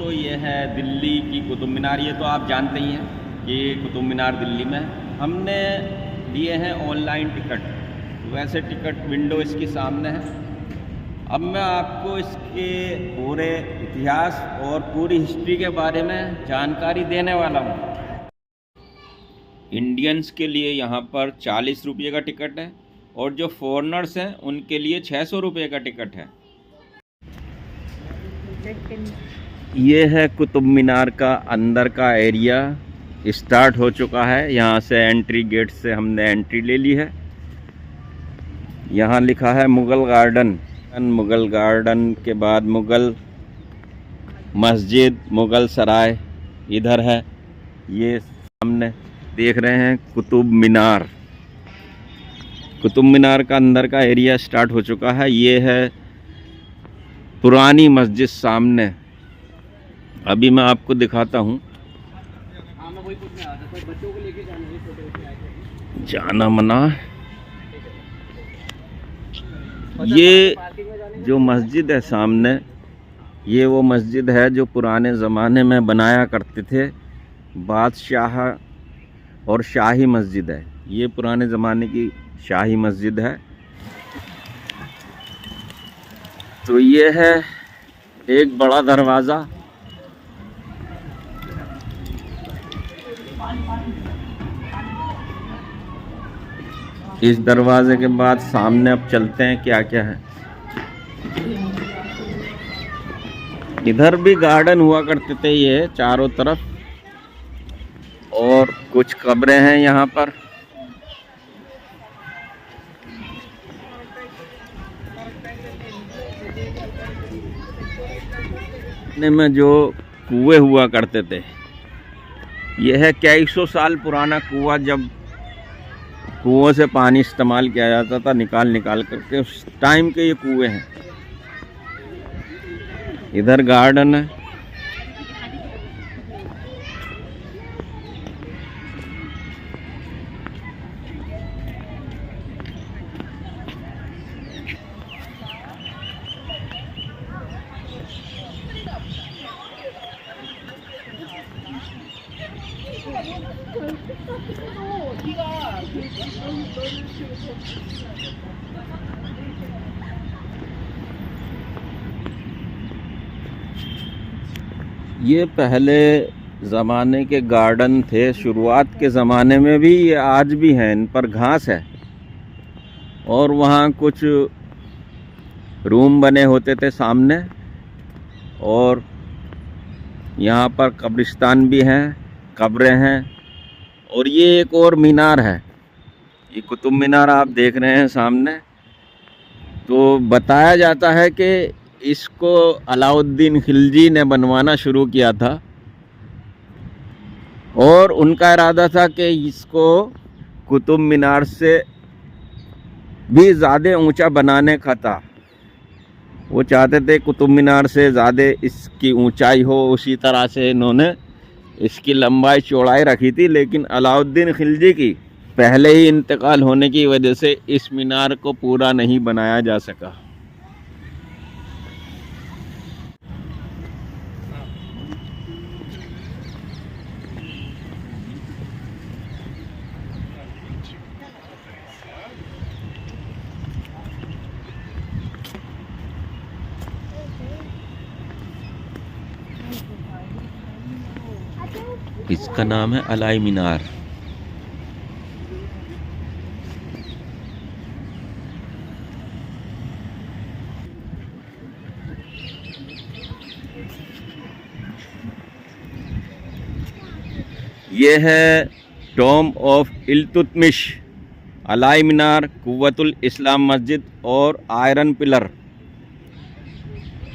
दोस्तों ये है दिल्ली की कुतुब मीनार। ये तो आप जानते ही हैं कि कुतुब मीनार दिल्ली में है। हमने लिए हैं ऑनलाइन टिकट, वैसे टिकट विंडो इसके सामने है। अब मैं आपको इसके पूरे इतिहास और पूरी हिस्ट्री के बारे में जानकारी देने वाला हूँ। इंडियंस के लिए यहाँ पर 40 रुपये का टिकट है और जो फॉरेनर्स हैं उनके लिए 600 रुपये का टिकट है। ये है कुतुब मीनार का अंदर का एरिया, स्टार्ट हो चुका है। यहाँ से एंट्री गेट से हमने एंट्री ले ली है। यहाँ लिखा है मुग़ल गार्डन। मुग़ल गार्डन के बाद मुग़ल मस्जिद, मुग़ल सराय इधर है। ये सामने देख रहे हैं कुतुब मीनार। कुतुब मीनार का अंदर का एरिया स्टार्ट हो चुका है। ये है पुरानी मस्जिद सामने। अभी मैं आपको दिखाता हूँ। जाना मना। ये जो मस्जिद है सामने, ये वो मस्जिद है जो पुराने ज़माने में बनाया करते थे। बादशाह और शाही मस्जिद है। ये पुराने ज़माने की शाही मस्जिद है। तो ये है एक बड़ा दरवाज़ा। इस दरवाजे के बाद सामने अब चलते हैं क्या क्या है। इधर भी गार्डन हुआ करते थे ये चारों तरफ, और कुछ कब्रें हैं यहाँ पर। में जो कुएं हुआ करते थे, यह है कई सौ साल पुराना कुआं। जब कुओं से पानी इस्तेमाल किया जाता था निकाल करके, उस टाइम के ये कुएं हैं। इधर गार्डन है। ये पहले ज़माने के गार्डन थे, शुरुआत के ज़माने में भी। ये आज भी हैं, इन पर घास है। और वहाँ कुछ रूम बने होते थे सामने, और यहाँ पर कब्रिस्तान भी हैं, कब्रें हैं। और ये एक और मीनार है, ये कुतुब मीनार आप देख रहे हैं सामने। तो बताया जाता है कि इसको अलाउद्दीन खिलजी ने बनवाना शुरू किया था, और उनका इरादा था कि इसको कुतुब मीनार से भी ज़्यादा ऊंचा बनाने का था। वो चाहते थे कुतुब मीनार से ज़्यादा इसकी ऊंचाई हो। उसी तरह से इन्होंने इसकी लंबाई चौड़ाई रखी थी, लेकिन अलाउद्दीन खिलजी की पहले ही इंतकाल होने की वजह से इस मीनार को पूरा नहीं बनाया जा सका। इसका नाम है अलाई मीनार। ये है टॉम ऑफ इल्तुतमिश, अलाई मीनार, कुव्वतुल इस्लाम मस्जिद और आयरन पिलर।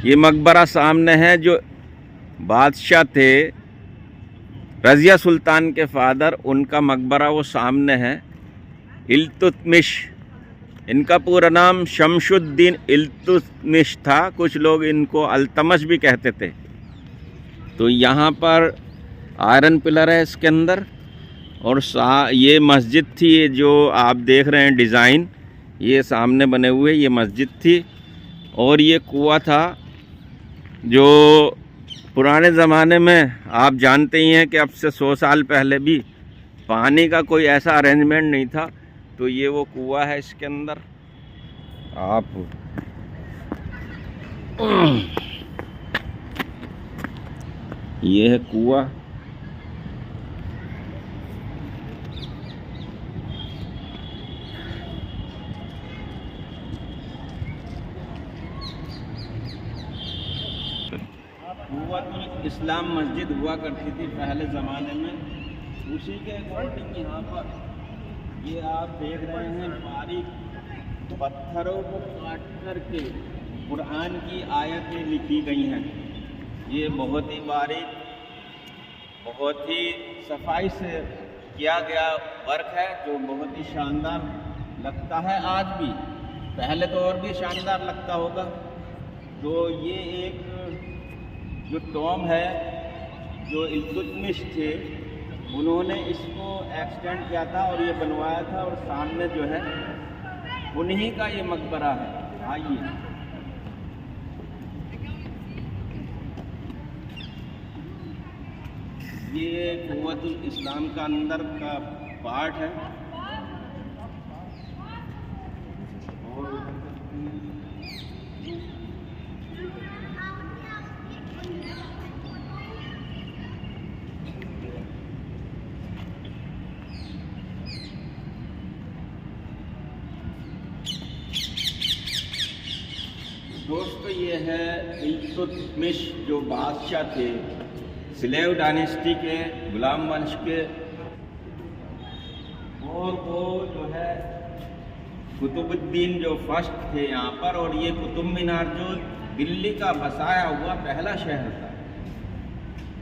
ये मकबरा सामने है। जो बादशाह थे रज़िया सुल्तान के फादर, उनका मकबरा वो सामने है। इल्तुतमिश, इनका पूरा नाम शमशुद्दीन इल्तुतमिश था। कुछ लोग इनको अल्तमश भी कहते थे। तो यहाँ पर आयरन पिलर है इसके अंदर, और ये मस्जिद थी। ये जो आप देख रहे हैं डिज़ाइन, ये सामने बने हुए, ये मस्जिद थी। और ये कुआं था जो पुराने ज़माने में आप जानते ही हैं कि अब से 100 साल पहले भी पानी का कोई ऐसा अरेंजमेंट नहीं था। तो ये वो कुआं है, इसके अंदर आप ये है कुआं। कुव्वतुल इस्लाम मस्जिद हुआ करती थी पहले ज़माने में। उसी के अकॉर्डिंग यहाँ पर ये आप देख रहे हैं बारीक पत्थरों को काट कर के कुरान की आयतें लिखी गई हैं। ये बहुत ही बारीक, बहुत ही सफाई से किया गया वर्क है, जो बहुत ही शानदार लगता है आज भी। पहले तो और भी शानदार लगता होगा। तो ये एक जो टॉम है, जो इल्तुतमिश थे, उन्होंने इसको एक्सटेंड किया था और ये बनवाया था। और सामने जो है उन्हीं का ये मकबरा है। आइए ये कुव्वतुल इस्लाम का अंदर का पार्ट है। और दोस्तों ये है इल्तुतमिश, जो बादशाह थे स्लेव डायनेस्टी के, गुलाम वंश के। और वो जो है कुतुबुद्दीन जो फर्स्ट थे यहाँ पर। और ये कुतुब मीनार जो दिल्ली का बसाया हुआ पहला शहर था।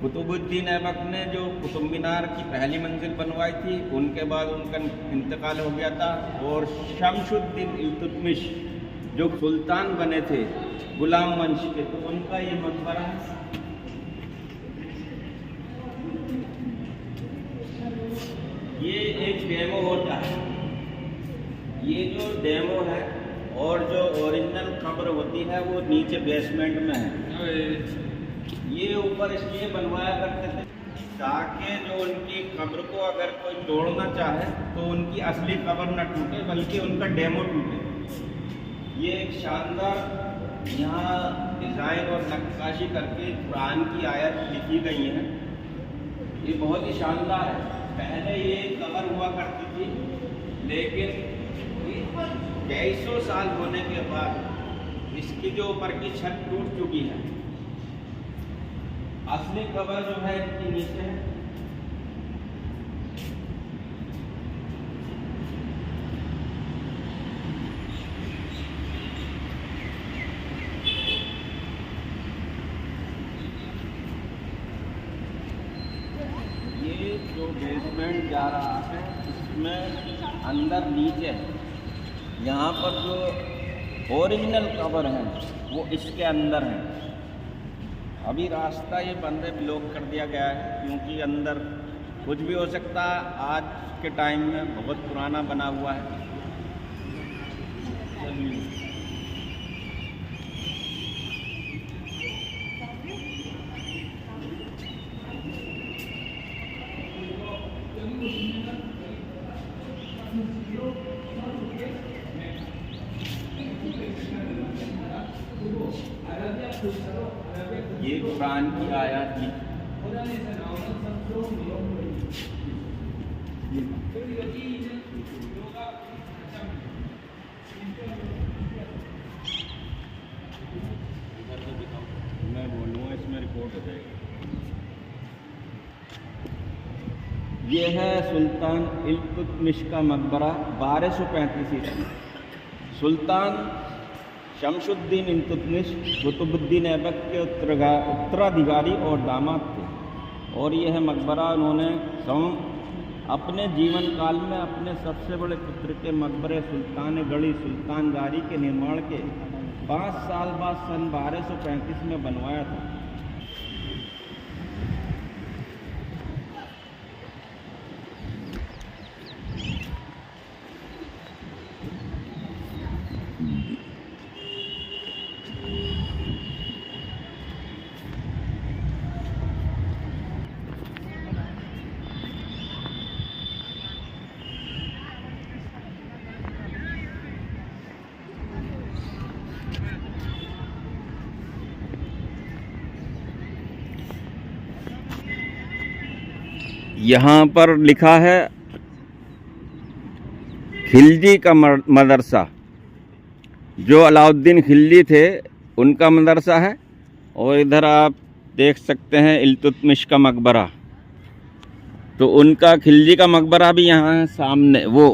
कुतुबुद्दीन ऐबक ने जो कुतुब मीनार की पहली मंजिल बनवाई थी, उनके बाद उनका इंतकाल हो गया था। और शमशुद्दीन इल्तुतमिश जो सुल्तान बने थे गुलाम वंश के, तो उनका ये मकबरा है। ये एक डेमो होता है, ये जो डेमो है। और जो ओरिजिनल कब्र होती है वो नीचे बेसमेंट में है। ये ऊपर इसलिए बनवाया करते थे ताकि जो उनकी कब्र को अगर कोई तोड़ना चाहे तो उनकी असली कब्र न टूटे, बल्कि उनका डेमो टूटे। ये एक शानदार यहाँ डिज़ाइन और नक्काशी करके कुरान की आयत लिखी गई है। ये बहुत ही शानदार है। पहले ये कब्र हुआ करती थी, लेकिन 250 साल होने के बाद इसकी जो ऊपर की छत टूट चुकी है। असली कब्र जो है इसके नीचे है। ये जो बेसमेंट जा रहा है, इसमें अंदर नीचे यहाँ पर जो ओरिजिनल कब्र है वो इसके अंदर है। अभी रास्ता ये बंद ब्लॉक कर दिया गया है, क्योंकि अंदर कुछ भी हो सकता है। आज के टाइम में बहुत पुराना बना हुआ है। ये कुरान की आयत थी। मैं बोलूँगा इसमें रिपोर्ट हो जाएगी। ये है सुल्तान इल्तुतमिश का मकबरा 1235 ईस्वी। सुल्तान शमशुद्दीन इल्तुतमिश कुतुबुद्दीन ऐबक के उत्तराधिकारी और दामाद थे। और यह है मकबरा। उन्होंने अपने जीवन काल में अपने सबसे बड़े पुत्र के मकबरे सुल्तान गढ़ी सुल्तानगारी के निर्माण के 5 साल बाद सन 1235 में बनवाया था। यहाँ पर लिखा है खिलजी का मदरसा, जो अलाउद्दीन खिलजी थे उनका मदरसा है। और इधर आप देख सकते हैं इल्तुतमिश का मकबरा, तो उनका खिलजी का मकबरा भी यहाँ है सामने वो।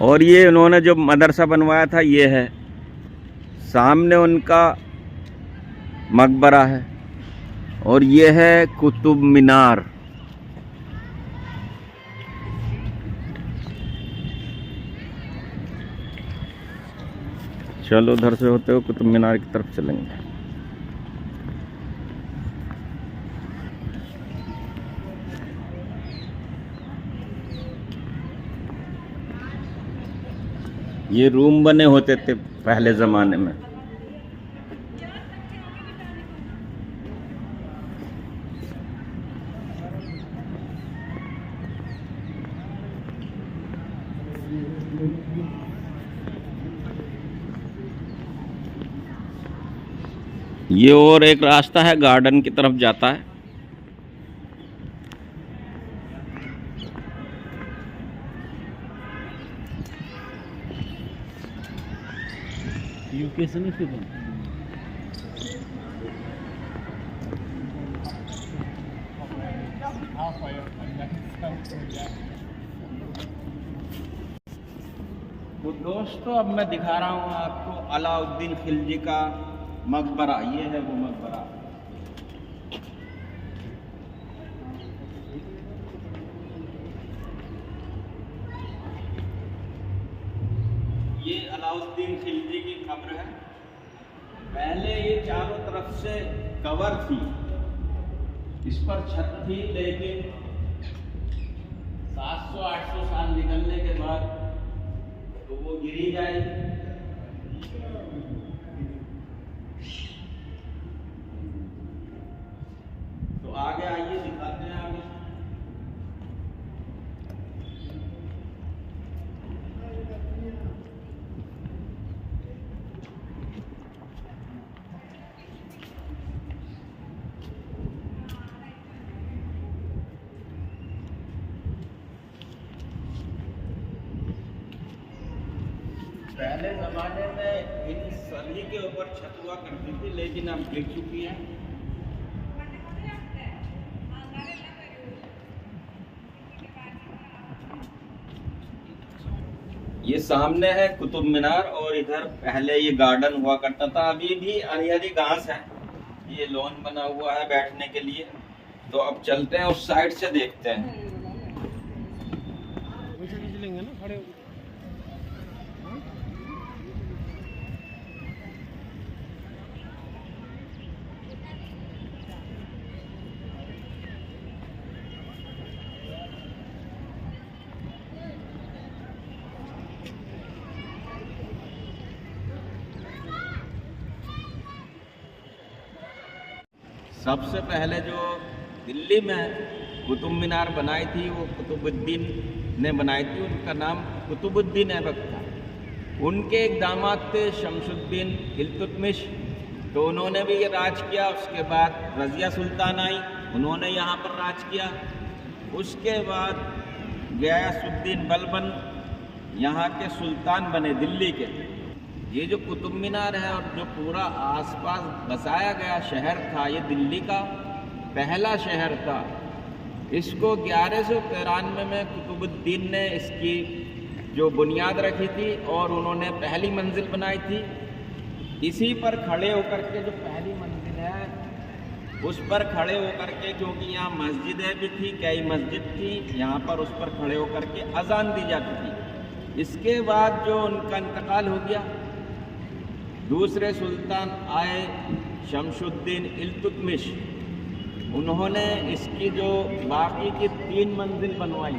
और ये उन्होंने जो मदरसा बनवाया था ये है सामने उनका मकबरा है। और ये है कुतुब मीनार। चलो उधर से होते हुए कुतुब मीनार की तरफ चलेंगे। ये रूम बने होते थे पहले ज़माने में। ये और एक रास्ता है गार्डन की तरफ जाता है। यूके से नहीं फिर तो दोस्तों अब मैं दिखा रहा हूँ आपको अलाउद्दीन खिलजी का मकबरा। ये है वो मकबरा। ये अलाउद्दीन खिलजी की कब्र है। पहले ये चारों तरफ से कवर थी, इस पर छत थी, लेकिन 700-800 साल निकलने के बाद तो वो गिरी जाएगी। तो आगे आइए दिखाते हैं आगे। पहले ज़माने में इन सभी के ऊपर छत हुआ करती थी, लेकिन अब गिर चुकी है। ये सामने है कुतुब मीनार और इधर पहले ये गार्डन हुआ करता था। अभी भी हरी हरी घास है, ये लॉन बना हुआ है बैठने के लिए। तो अब चलते हैं उस साइड से, देखते हैं। लेंगे ना खड़े। सबसे पहले जो दिल्ली में कुतुब मीनार बनाई थी वो कुतुबुद्दीन ने बनाई थी। उनका नाम कुतुबुद्दीन ऐबक था। उनके एक दामाद थे शमसुद्दीन इल्तुतमिश, तो उन्होंने भी ये राज किया। उसके बाद रज़िया सुल्तान आई, उन्होंने यहाँ पर राज किया। उसके बाद गियासुद्दीन बलबन यहाँ के सुल्तान बने दिल्ली के। ये जो कुतुब मीनार है और जो पूरा आसपास बसाया गया शहर था, ये दिल्ली का पहला शहर था। इसको 1193 में कुतुबुद्दीन ने इसकी जो बुनियाद रखी थी और उन्होंने पहली मंजिल बनाई थी। इसी पर खड़े होकर के जो पहली मंजिल है उस पर खड़े होकर के, क्योंकि यहाँ मस्जिदें भी थी, कई मस्जिद थी, यहाँ पर उस पर खड़े होकर के अजान दी जाती थी। इसके बाद जो उनका इंतकाल हो गया, दूसरे सुल्तान आए शमसुद्दीन इल्तुतमिश, उन्होंने इसकी जो बाकी की 3 मंजिल बनवाई।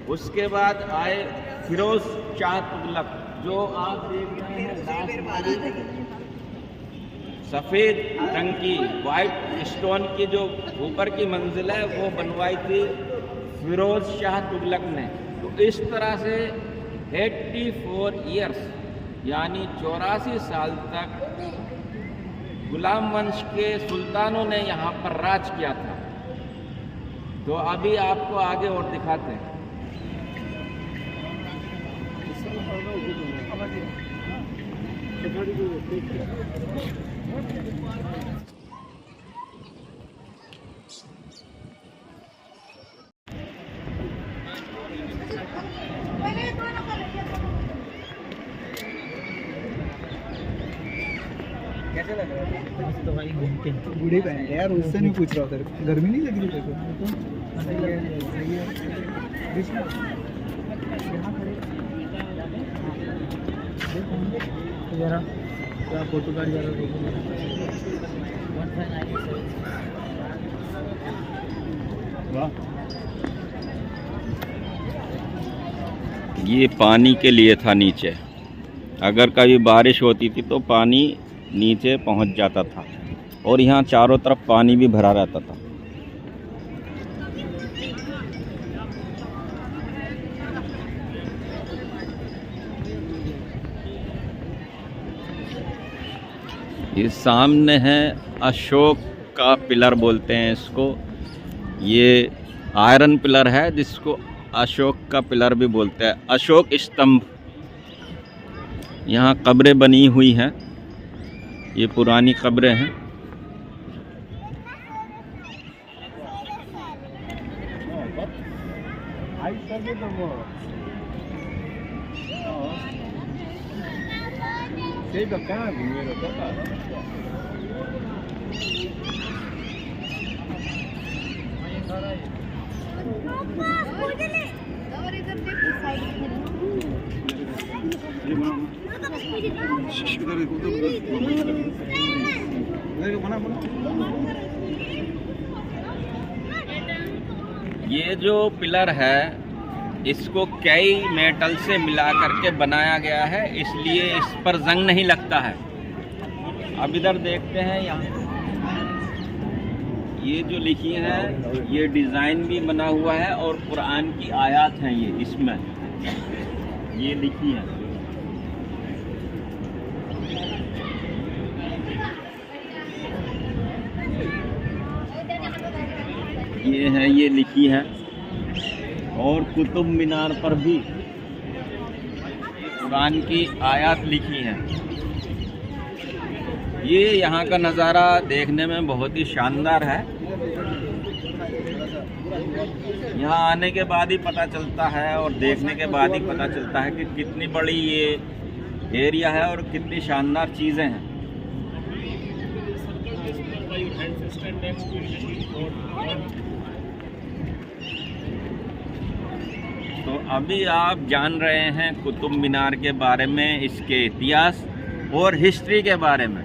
उसके बाद आए फिरोज शाह तुगलक, जो आप देख रहे हैं लास्ट वाली सफ़ेद रंग की वाइट स्टोन की जो ऊपर की मंजिल है वो बनवाई थी फिरोज शाह तुगलक ने। तो इस तरह से 84 ईयर्स यानी 84 साल तक गुलाम वंश के सुल्तानों ने यहाँ पर राज किया था। तो अभी आपको आगे और दिखाते हैं। कैसे लग रहा है? तो भाई घूमते बूढ़े पहन रहे यार, उससे नहीं पूछ रहा उधर, गर्मी नहीं लग रही तेरे को? जरा क्या फोटो काट जा रहा। ये पानी के लिए था नीचे, अगर कभी बारिश होती थी तो पानी नीचे पहुंच जाता था और यहाँ चारों तरफ पानी भी भरा रहता था। ये सामने है अशोक का पिलर बोलते हैं इसको। ये आयरन पिलर है जिसको अशोक का पिलर भी बोलते हैं, अशोक स्तंभ। यहाँ कब्रें बनी हुई हैं, ये पुरानी कब्रें हैं। ये जो पिलर है इसको कई मेटल से मिला करके बनाया गया है, इसलिए इस पर जंग नहीं लगता है। अब इधर देखते हैं, यहाँ ये जो लिखी है ये डिज़ाइन भी बना हुआ है और कुरान की आयत हैं ये इसमें ये लिखी है। ये लिखी है और कुतुब मीनार पर भी कुरान की आयत लिखी है। ये यहाँ का नज़ारा देखने में बहुत ही शानदार है। यहाँ आने के बाद ही पता चलता है और देखने के बाद ही पता चलता है कि कितनी बड़ी ये एरिया है और कितनी शानदार चीज़ें हैं। तो अभी आप जान रहे हैं कुतुब मीनार के बारे में, इसके इतिहास और हिस्ट्री के बारे में।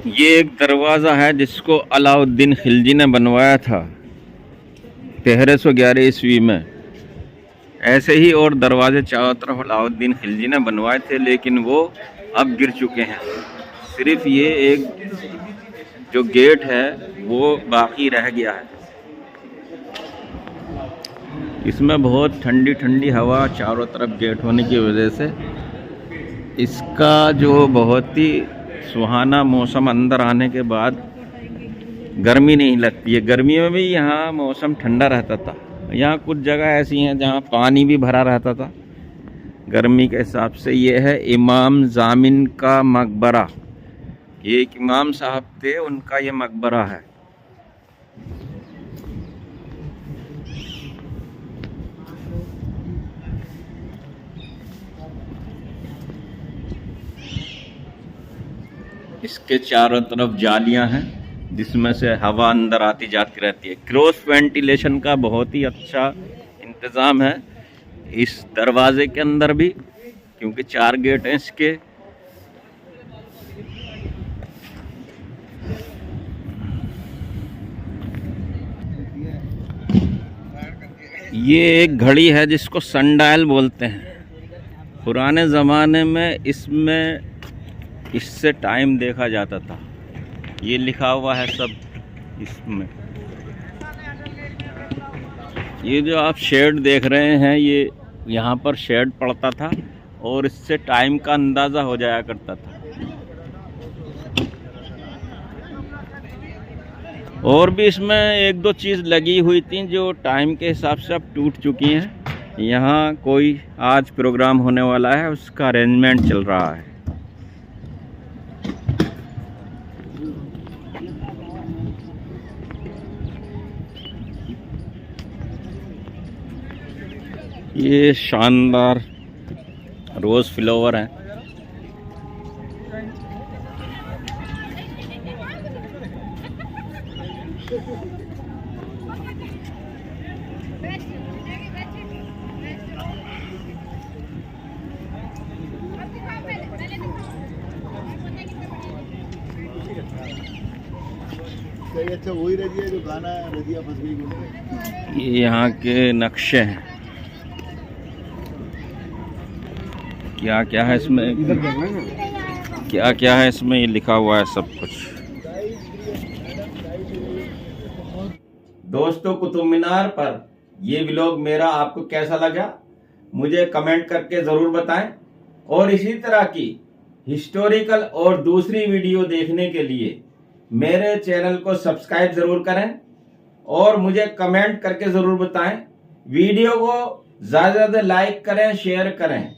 ये एक दरवाज़ा है जिसको अलाउद्दीन खिलजी ने बनवाया था 1311 ईस्वी में। ऐसे ही और दरवाजे चारों तरफ अलाउद्दीन खिलजी ने बनवाए थे, लेकिन वो अब गिर चुके हैं। सिर्फ ये एक जो गेट है वो बाकी रह गया है। इसमें बहुत ठंडी ठंडी हवा चारों तरफ गेट होने की वजह से इसका जो बहुत ही सुहाना मौसम, अंदर आने के बाद गर्मी नहीं लगती है। गर्मी में भी यहाँ मौसम ठंडा रहता था। यहाँ कुछ जगह ऐसी हैं जहाँ पानी भी भरा रहता था गर्मी के हिसाब से। ये है इमाम जामिन का मकबरा। ये एक इमाम साहब थे, उनका ये मकबरा है। इसके चारों तरफ जालियां हैं जिसमें से हवा अंदर आती जाती रहती है। क्रॉस वेंटिलेशन का बहुत ही अच्छा इंतज़ाम है इस दरवाजे के अंदर भी, क्योंकि 4 गेट हैं इसके। ये एक घड़ी है जिसको सनडायल बोलते हैं। पुराने ज़माने में इससे टाइम देखा जाता था। ये लिखा हुआ है सब इसमें। ये जो आप शेड देख रहे हैं, ये यहाँ पर शेड पड़ता था और इससे टाइम का अंदाज़ा हो जाया करता था। और भी इसमें 1-2 चीज़ लगी हुई थी जो टाइम के हिसाब से अब टूट चुकी हैं। यहाँ कोई आज प्रोग्राम होने वाला है, उसका अरेंजमेंट चल रहा है। ये शानदार रोज़ फ्लावर हैं। अच्छा वही रजिया जो गाना रजिया फंस गई बोले। ये यहाँ के नक्शे हैं। क्या क्या है इसमें, क्या क्या है इसमें, ये लिखा हुआ है सब कुछ। दोस्तों, कुतुब मीनार पर ये व्लॉग मेरा आपको कैसा लगा मुझे कमेंट करके ज़रूर बताएं। और इसी तरह की हिस्टोरिकल और दूसरी वीडियो देखने के लिए मेरे चैनल को सब्सक्राइब ज़रूर करें और मुझे कमेंट करके ज़रूर बताएं। वीडियो को ज़्यादा से ज़्यादा लाइक करें, शेयर करें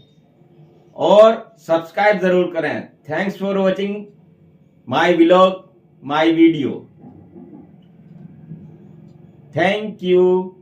और सब्सक्राइब ज़रूर करें। Thanks for watching my vlog, my video. Thank you.